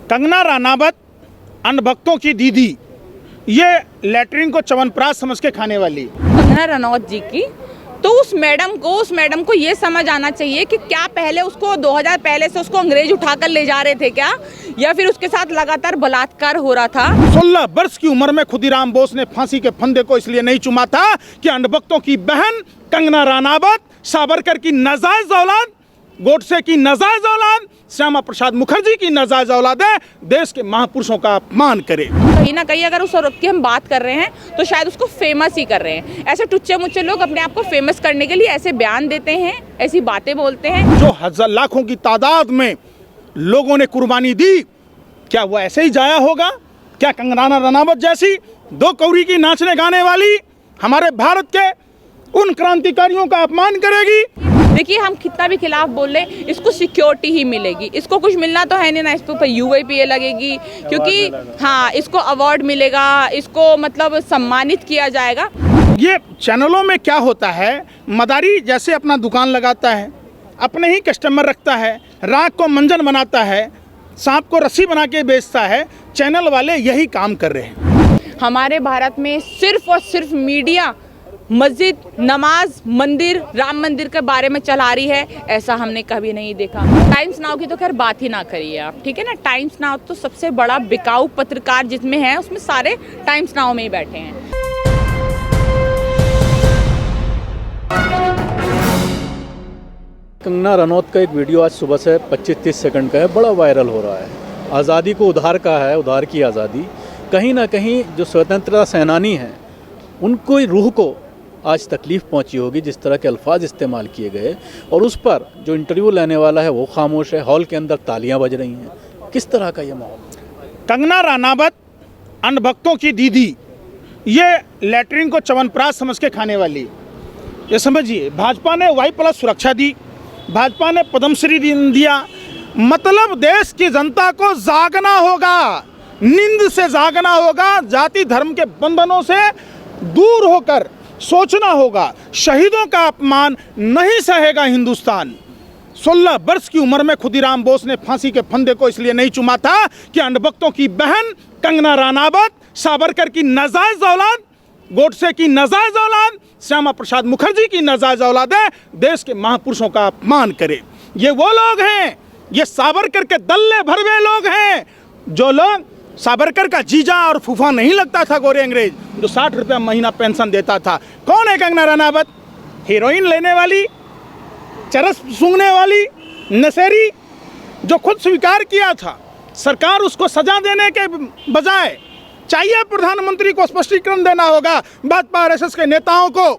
कंगना रनावत अंधभक्तों की दीदी, ये लैटरिन को च्यवनप्राश समझ के खाने वाली। कंगना रनौत जी की तो उस मैडम को ये समझ आना चाहिए कि क्या पहले उसको 2000 पहले से उसको अंग्रेज उठाकर ले जा रहे थे क्या, या फिर उसके साथ लगातार बलात्कार हो रहा था। 16 वर्ष की उम्र में खुदीराम बोस ने फांसी के फंदे को इसलिए नहीं चुमा था कि अंधभक्तों की बहन कंगना रनावत, सावरकर की नाजायज औलाद, गोडसे की नाजायज औलाद, श्यामा प्रसाद मुखर्जी की नाजायज औलाद है, देश के महापुरुषों का अपमान करे। कहीं ना कहीं अगर उस औरत की हम बात कर रहे हैं तो शायद उसको फेमस ही कर रहे हैं। ऐसे टुच्चे मुच्चे लोग अपने आप को फेमस करने के लिए ऐसे बयान देते हैं, ऐसी बातें बोलते हैं। जो हजार लाखों की तादाद में लोगों ने कुर्बानी दी, क्या वो ऐसे ही जाया होगा? क्या कंगना रनावत जैसी दो कौड़ी की नाचने गाने वाली हमारे भारत के उन क्रांतिकारियों का अपमान करेगी? देखिए, हम कितना भी खिलाफ बोल ले, इसको सिक्योरिटी ही मिलेगी। इसको कुछ मिलना तो है नहीं ना, इसके ऊपर UIPA लगेगी, क्योंकि हाँ, इसको अवार्ड मिलेगा, इसको मतलब सम्मानित किया जाएगा। ये चैनलों में क्या होता है, मदारी जैसे अपना दुकान लगाता है, अपने ही कस्टमर रखता है, राख को मंजन बनाता है, सांप को रस्सी बना के बेचता है। चैनल वाले यही काम कर रहे हैं। हमारे भारत में सिर्फ और सिर्फ मीडिया मस्जिद, नमाज, मंदिर, राम मंदिर के बारे में चला रही है, ऐसा हमने कभी नहीं देखा। टाइम्स नाउ की तो खैर बात ही ना करिए आप, ठीक है ना। टाइम्स नाउ तो सबसे बड़ा बिकाऊ पत्रकार जिसमें है, उसमें सारे टाइम्स नाउ में ही बैठे हैं। कंगना रनौत का एक वीडियो आज सुबह से 25-30 सेकंड का है, बड़ा वायरल हो रहा है। आज़ादी को उधार का है, उधार की आज़ादी। कहीं ना कहीं जो स्वतंत्रता सेनानी हैं, उनको रूह को आज तकलीफ़ पहुंची होगी जिस तरह के अल्फाज इस्तेमाल किए गए, और उस पर जो इंटरव्यू लेने वाला है वो खामोश है। हॉल के अंदर तालियां बज रही हैं। किस तरह का ये माहौल? कंगना रनावत अंधभक्तों की दीदी, ये लैटरिन को च्यवनप्राश समझ के खाने वाली। ये समझिए, भाजपा ने Y+ सुरक्षा दी, भाजपा ने पद्मश्री दिया। मतलब देश की जनता को जागना होगा, नींद से जागना होगा, जाति धर्म के बंधनों से दूर होकर सोचना होगा। शहीदों का अपमान नहीं सहेगा हिंदुस्तान। 16 वर्ष की उम्र में खुदीराम बोस ने फांसी के फंदे को इसलिए नहीं चुमा था कि अंधभक्तों की बहन कंगना रनावत, सावरकर की नाजायज औलाद, गोडसे की नाजायज औलाद, श्यामा प्रसाद मुखर्जी की नाजायज औलाद है, देश के महापुरुषों का अपमान करे। ये वो लोग हैं, ये सावरकर के दल्ले भरवे लोग हैं, जो लोग सावरकर का जीजा और फूफा नहीं लगता था गोरे अंग्रेज, जो 60 रुपया महीना पेंशन देता था। कौन है कंगना रनावत? हीरोइन लेने वाली, चरस सूंघने वाली नशेरी, जो खुद स्वीकार किया था। सरकार उसको सजा देने के बजाय चाहिए प्रधानमंत्री को स्पष्टीकरण देना होगा। भाजपा RSS के नेताओं को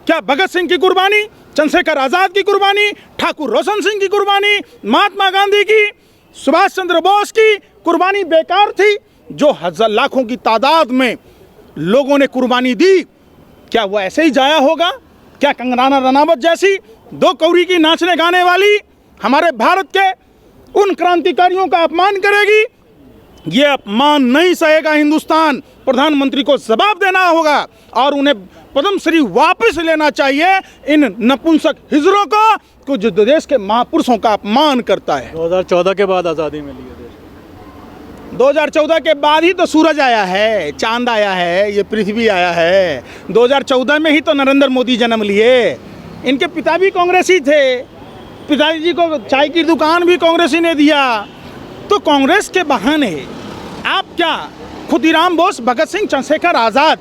क्या भगत सिंह की कुर्बानी, चंद्रशेखर आज़ाद की कुर्बानी, ठाकुर रोशन सिंह की कुर्बानी, महात्मा गांधी की, सुभाष चंद्र बोस की कुर्बानी बेकार थी? जो हजार लाखों की तादाद में लोगों ने कुर्बानी दी, क्या वो ऐसे ही जाया होगा? क्या कंगना रनावत जैसी दो कौड़ी की नाचने गाने वाली हमारे भारत के उन क्रांतिकारियों का अपमान करेगी? ये अपमान नहीं सहेगा हिंदुस्तान। प्रधानमंत्री को जवाब देना होगा और उन्हें पद्मश्री वापस लेना चाहिए इन नपुंसक हिजरों को जो देश के महापुरुषों का अपमान करता है। 2014 के बाद आज़ादी मिली है देश। 2014 के बाद ही तो सूरज आया है, चांद आया है, ये पृथ्वी आया है। 2014 में ही तो नरेंद्र मोदी जन्म लिए। इनके पिता भी कांग्रेसी थे, पिताजी को चाय की दुकान भी कांग्रेसी ने दिया। तो कांग्रेस के बहाने आप क्या खुदीराम बोस, भगत सिंह, चंद्रशेखर आज़ाद,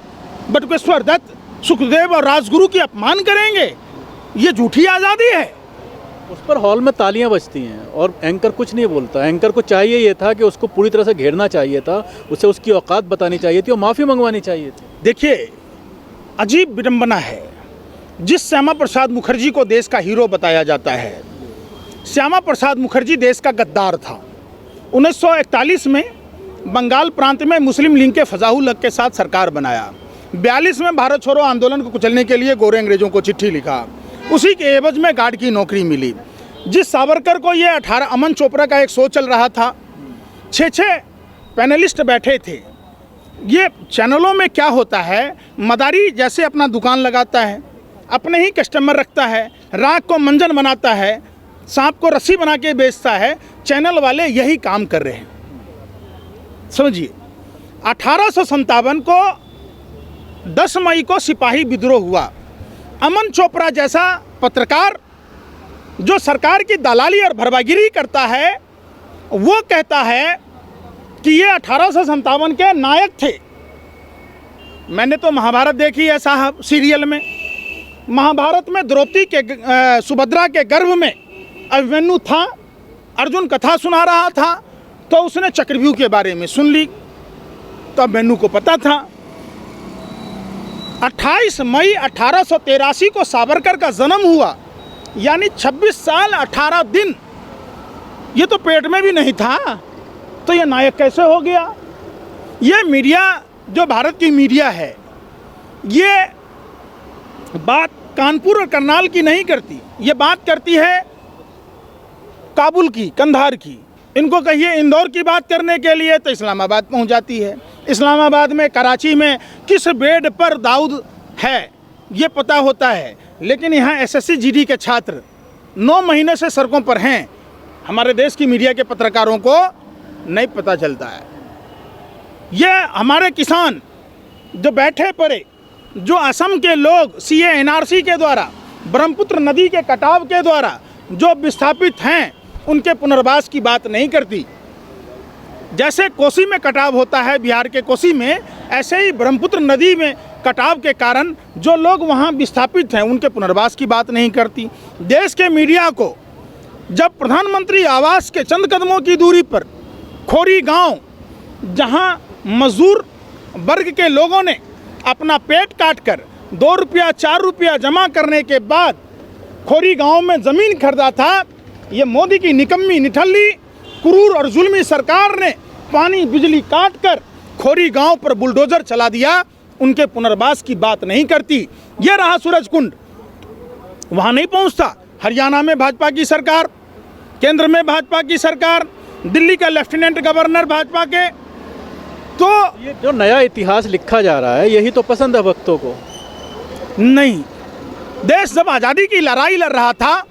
बटुकेश्वर दत्त, सुखदेव और राजगुरु की अपमान करेंगे? ये झूठी आज़ादी है। उस पर हॉल में तालियां बजती हैं और एंकर कुछ नहीं बोलता। एंकर को चाहिए ये था कि उसको पूरी तरह से घेरना चाहिए था, उसे उसकी औकात बतानी चाहिए थी और माफ़ी मंगवानी चाहिए थी। देखिए, अजीब विडंबना है, जिस श्यामा प्रसाद मुखर्जी को देश का हीरो बताया जाता है, श्यामा प्रसाद मुखर्जी देश का गद्दार था। 1941 में बंगाल प्रांत में मुस्लिम लीग के फजाहुल हक के साथ सरकार बनाया। 42 में भारत छोड़ो आंदोलन को कुचलने के लिए गोरे अंग्रेजों को चिट्ठी लिखा। उसी के एवज में गार्ड की नौकरी मिली। जिस सावरकर को ये 18 अमन चोपड़ा का एक शो चल रहा था, 6 पैनलिस्ट बैठे थे। ये चैनलों में क्या होता है, मदारी जैसे अपना दुकान लगाता है, अपने ही कस्टमर रखता है, राख को मंजन बनाता है, सांप को रस्सी बना के बेचता है। चैनल वाले यही काम कर रहे हैं। समझिए, 1857 को 10 मई को सिपाही विद्रोह हुआ। अमन चोपड़ा जैसा पत्रकार जो सरकार की दलाली और भरवागिरी करता है, वो कहता है कि ये 1857 के नायक थे। मैंने तो महाभारत देखी है साहब सीरियल में। महाभारत में द्रौपदी के सुभद्रा के गर्भ में अभिमन्यु था। अर्जुन कथा सुना रहा था तो उसने चक्रव्यूह के बारे में सुन ली, तो अभिमन्यु को पता था। 28 मई 1883 को सावरकर का जन्म हुआ, यानी 26 साल 18 दिन ये तो पेट में भी नहीं था, तो ये नायक कैसे हो गया? ये मीडिया जो भारत की मीडिया है, ये बात कानपुर और करनाल की नहीं करती, ये बात करती है काबुल की, कंधार की। इनको कहिए इंदौर की बात करने के लिए तो इस्लामाबाद पहुंच जाती है। इस्लामाबाद में, कराची में किस बेड पर दाऊद है ये पता होता है, लेकिन यहाँ एसएससी जीडी के छात्र 9 महीने से सड़कों पर हैं। हमारे देश की मीडिया के पत्रकारों को नहीं पता चलता है। ये हमारे किसान जो बैठे पड़े, जो असम के लोग सीए एनआरसी के द्वारा, ब्रह्मपुत्र नदी के कटाव के द्वारा जो विस्थापित हैं, उनके पुनर्वास की बात नहीं करती। जैसे कोसी में कटाव होता है, बिहार के कोसी में, ऐसे ही ब्रह्मपुत्र नदी में कटाव के कारण जो लोग वहाँ विस्थापित हैं, उनके पुनर्वास की बात नहीं करती। देश के मीडिया को जब प्रधानमंत्री आवास के चंद कदमों की दूरी पर खोरी गांव, जहां मजदूर वर्ग के लोगों ने अपना पेट काट कर 2 रुपया 4 रुपया जमा करने के बाद खोरी गांव में ज़मीन खरीदा था, ये मोदी की निकम्मी निठल्ली क्रूर और जुल्मी सरकार ने पानी बिजली काट कर खोरी गांव पर बुलडोजर चला दिया। उनके पुनर्वास की बात नहीं करती। ये रहा सूरजकुंड, वहाँ नहीं पहुँचता। हरियाणा में भाजपा की सरकार, केंद्र में भाजपा की सरकार, दिल्ली का लेफ्टिनेंट गवर्नर भाजपा के। तो ये जो नया इतिहास लिखा जा रहा है, यही तो पसंद है भक्तों को। नहीं, देश जब आज़ादी की लड़ाई लड़ रहा था,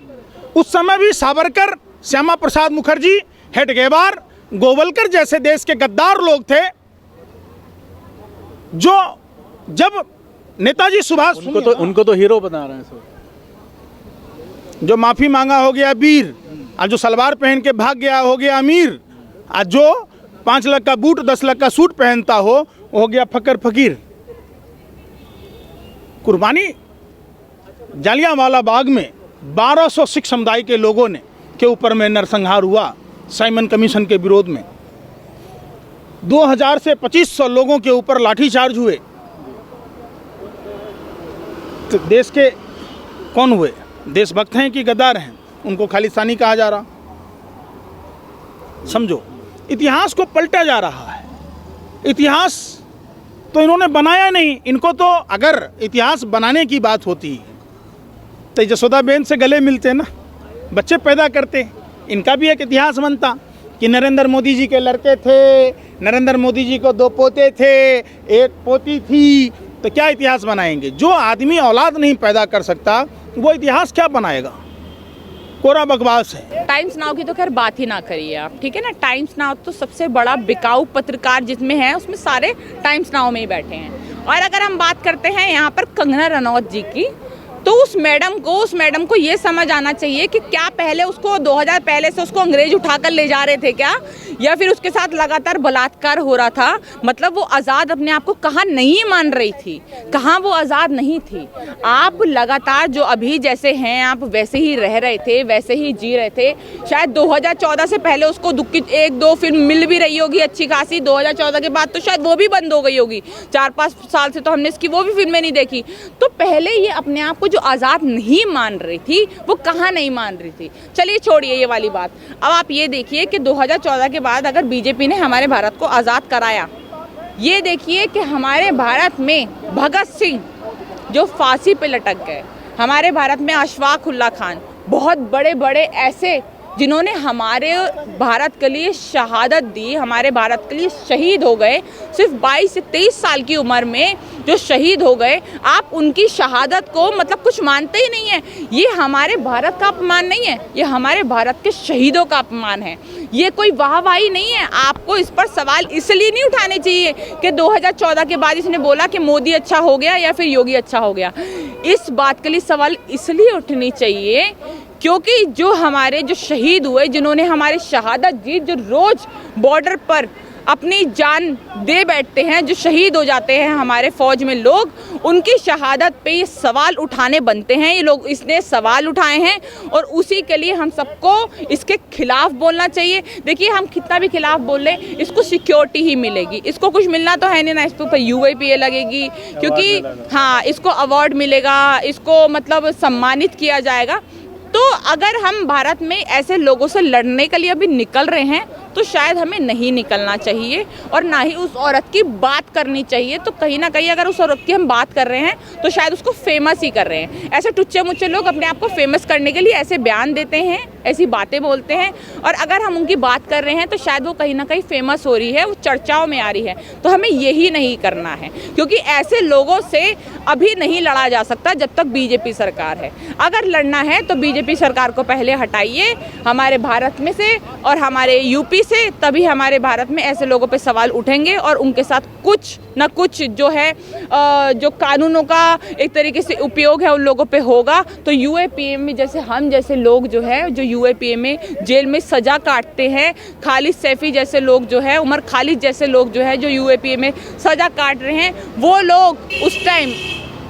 उस समय भी सावरकर, श्यामा प्रसाद मुखर्जी, हेडगेवार, गोवलकर जैसे देश के गद्दार लोग थे, जो जब नेताजी सुभाष, उनको तो हीरो बना रहे हैं सब। जो माफ़ी मांगा हो गया वीर, और जो सलवार पहन के भाग गया हो गया अमीर, और जो 5 लाख का बूट 10 लाख का सूट पहनता हो गया फकर फकीर। कुर्बानी जालियांवाला बाग में 1200 सिख समुदाय के लोगों ने के ऊपर में नरसंहार हुआ साइमन कमीशन के विरोध में। 2000 से 2500 लोगों के ऊपर लाठीचार्ज हुए। तो देश के कौन हुए? देशभक्त हैं कि गद्दार हैं? उनको खालिस्तानी कहा जा रहा। समझो, इतिहास को पलटा जा रहा है। इतिहास तो इन्होंने बनाया नहीं। इनको तो अगर इतिहास बनाने की बात होती तो जसोदाबेन से गले मिलते ना, बच्चे पैदा करते, इनका भी एक इतिहास बनता कि नरेंद्र मोदी जी के लड़के थे, नरेंद्र मोदी जी को 2 पोते थे, 1 पोती थी। तो क्या इतिहास बनाएंगे? जो आदमी औलाद नहीं पैदा कर सकता, वो इतिहास क्या बनाएगा? कोरा बकवास है। टाइम्स नाउ की तो खैर बात ही ना करिए आप, ठीक है ना। टाइम्स नाउ तो सबसे बड़ा बिकाऊ पत्रकार जिसमें है, उसमें सारे टाइम्स नाउ में ही बैठे हैं। और अगर हम बात करते हैं यहाँ पर कंगना रनौत जी की, तो उस मैडम को ये समझ आना चाहिए कि क्या पहले उसको 2000 पहले से उसको अंग्रेज उठाकर ले जा रहे थे क्या, या फिर उसके साथ लगातार बलात्कार हो रहा था। मतलब वो आज़ाद अपने आप को कहाँ नहीं मान रही थी, कहाँ वो आज़ाद नहीं थी। आप लगातार जो अभी जैसे हैं आप वैसे ही रह रहे थे, वैसे ही जी रहे थे। शायद 2014 से पहले उसको दुख की 1-2 फिल्म मिल भी रही होगी अच्छी खासी। 2014 के बाद तो शायद वो भी बंद हो गई होगी। 4-5 साल से तो हमने इसकी वो भी फिल्में नहीं देखी। तो पहले ये अपने आप को जो आज़ाद नहीं मान रही थी, वो कहाँ नहीं मान रही थी। चलिए छोड़िए ये वाली बात। अब आप ये देखिए कि 2014 के बाद अगर बीजेपी ने हमारे भारत को आज़ाद कराया, ये देखिए कि हमारे भारत में भगत सिंह जो फांसी पे लटक गए, हमारे भारत में अशफाक उल्ला खान, बहुत बड़े बड़े ऐसे जिन्होंने हमारे भारत के लिए शहादत दी, हमारे भारत के लिए शहीद हो गए सिर्फ 22 से 23 साल की उम्र में, जो शहीद हो गए, आप उनकी शहादत को मतलब कुछ मानते ही नहीं है। ये हमारे भारत का अपमान नहीं है, ये हमारे भारत के शहीदों का अपमान है। ये कोई वाहवाही नहीं है। आपको इस पर सवाल इसलिए नहीं उठाने चाहिए कि 2014 के बाद इसने बोला कि मोदी अच्छा हो गया या फिर योगी अच्छा हो गया। इस बात के लिए सवाल इसलिए उठनी चाहिए क्योंकि जो हमारे जो शहीद हुए, जिन्होंने हमारे शहादत दी, जो रोज बॉर्डर पर अपनी जान दे बैठते हैं, जो शहीद हो जाते हैं हमारे फौज में लोग, उनकी शहादत पे ये सवाल उठाने बनते हैं। ये लोग इसने सवाल उठाए हैं और उसी के लिए हम सबको इसके खिलाफ बोलना चाहिए। देखिए, हम कितना भी खिलाफ बोल लें, इसको सिक्योरिटी ही मिलेगी। इसको कुछ मिलना तो है नहीं ना, इसके ऊपर UAPA लगेगी, क्योंकि हाँ, इसको अवार्ड मिलेगा, इसको मतलब सम्मानित किया जाएगा। तो अगर हम भारत में ऐसे लोगों से लड़ने के लिए अभी निकल रहे हैं तो शायद हमें नहीं निकलना चाहिए और ना ही उस औरत की बात करनी चाहिए। तो कहीं ना कहीं अगर उस औरत की हम बात कर रहे हैं तो शायद उसको फेमस ही कर रहे हैं। ऐसे टुच्चे मुच्चे लोग अपने आप को फेमस करने के लिए ऐसे बयान देते हैं, ऐसी बातें बोलते हैं, और अगर हम उनकी बात कर रहे हैं तो शायद वो कहीं ना कहीं फेमस हो रही है, वो चर्चाओं में आ रही है। तो हमें यही नहीं करना है, क्योंकि ऐसे लोगों से अभी नहीं लड़ा जा सकता जब तक BJP सरकार है। अगर लड़ना है तो BJP सरकार को पहले हटाइए हमारे भारत में से और हमारे UP से, तभी हमारे भारत में ऐसे लोगों पे सवाल उठेंगे और उनके साथ कुछ ना कुछ जो है जो कानूनों का एक तरीके से उपयोग है उन लोगों पे होगा। तो UAPA में जैसे हम जैसे लोग जो है, जो UAPA में जेल में सजा काटते हैं, खालिद सैफी जैसे लोग जो है, उमर खालिद जैसे लोग जो है जो UAPA में सजा काट रहे हैं, वो लोग उस टाइम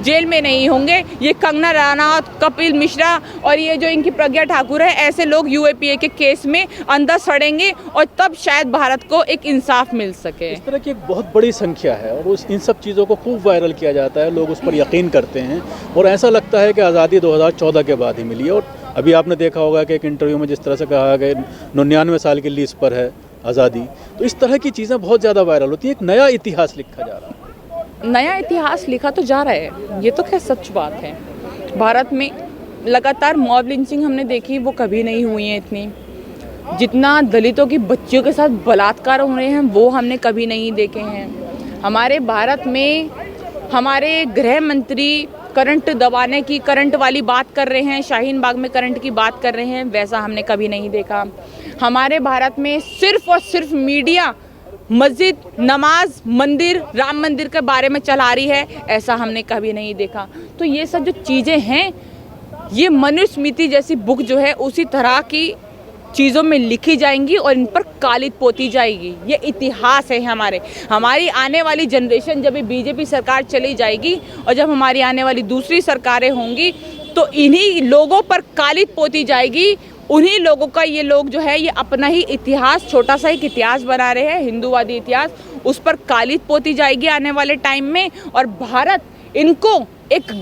जेल में नहीं होंगे। ये कंगना रनौत, कपिल मिश्रा और ये जो इनकी प्रज्ञा ठाकुर है, ऐसे लोग UAPA के केस में अंदर सड़ेंगे और तब शायद भारत को एक इंसाफ मिल सके। इस तरह की एक बहुत बड़ी संख्या है और इन सब चीज़ों को खूब वायरल किया जाता है, लोग उस पर यकीन करते हैं और ऐसा लगता है कि आज़ादी 2014 के बाद ही मिली है। और अभी आपने देखा होगा कि एक इंटरव्यू में जिस तरह से कहा कि 99 साल की लीज पर है आज़ादी। तो इस तरह की चीज़ें बहुत ज़्यादा वायरल होती है। एक नया इतिहास लिखा जा रहा है। नया इतिहास लिखा तो जा रहा है, ये तो खैर सच बात है। भारत में लगातार मॉब लिंचिंग हमने देखी, वो कभी नहीं हुई है इतनी। जितना दलितों की बच्चियों के साथ बलात्कार हो रहे हैं वो हमने कभी नहीं देखे हैं। हमारे भारत में हमारे गृह मंत्री करंट दबाने की, करंट वाली बात कर रहे हैं, शाहीन बाग में करंट की बात कर रहे हैं, वैसा हमने कभी नहीं देखा। हमारे भारत में सिर्फ और सिर्फ मीडिया मस्जिद, नमाज, मंदिर, राम मंदिर के बारे में चला रही है, ऐसा हमने कभी नहीं देखा। तो ये सब जो चीज़ें हैं, ये मनुस्मृति जैसी बुक जो है उसी तरह की चीज़ों में लिखी जाएंगी और इन पर कालिद पोती जाएगी। ये इतिहास है हमारी आने वाली जनरेशन, जब BJP सरकार चली जाएगी और जब हमारी आने वाली दूसरी सरकारें होंगी तो इन्हीं लोगों पर कालिद पोती जाएगी। उन्हीं लोगों का ये लोग जो है ये अपना ही इतिहास, छोटा सा एक इतिहास बना रहे हैं, हिंदूवादी इतिहास, उस पर कालिद पोती जाएगी आने वाले टाइम में। और भारत इनको एक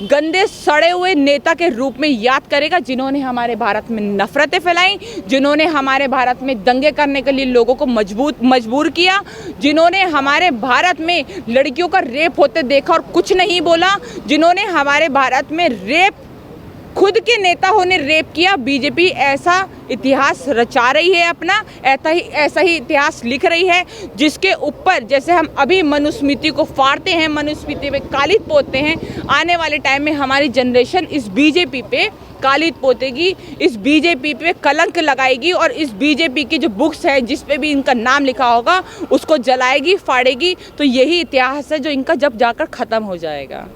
गंदे सड़े हुए नेता के रूप में याद करेगा, जिन्होंने हमारे भारत में नफरतें फैलाई, जिन्होंने हमारे भारत में दंगे करने के लिए लोगों को मजबूर किया, जिन्होंने हमारे भारत में लड़कियों का रेप होते देखा और कुछ नहीं बोला, जिन्होंने हमारे भारत में खुद के नेता होने रेप किया। BJP ऐसा इतिहास रचा रही है अपना, ऐसा ही इतिहास लिख रही है, जिसके ऊपर जैसे हम अभी मनुस्मृति को फाड़ते हैं, मनुस्मृति पे कालिद पोतते हैं, आने वाले टाइम में हमारी जनरेशन इस BJP पे कालिद पोतेगी, इस BJP पे कलंक लगाएगी और इस BJP की जो बुक्स है जिस पे भी इनका नाम लिखा होगा उसको जलाएगी, फाड़ेगी। तो यही इतिहास है जो इनका जब जाकर ख़त्म हो जाएगा।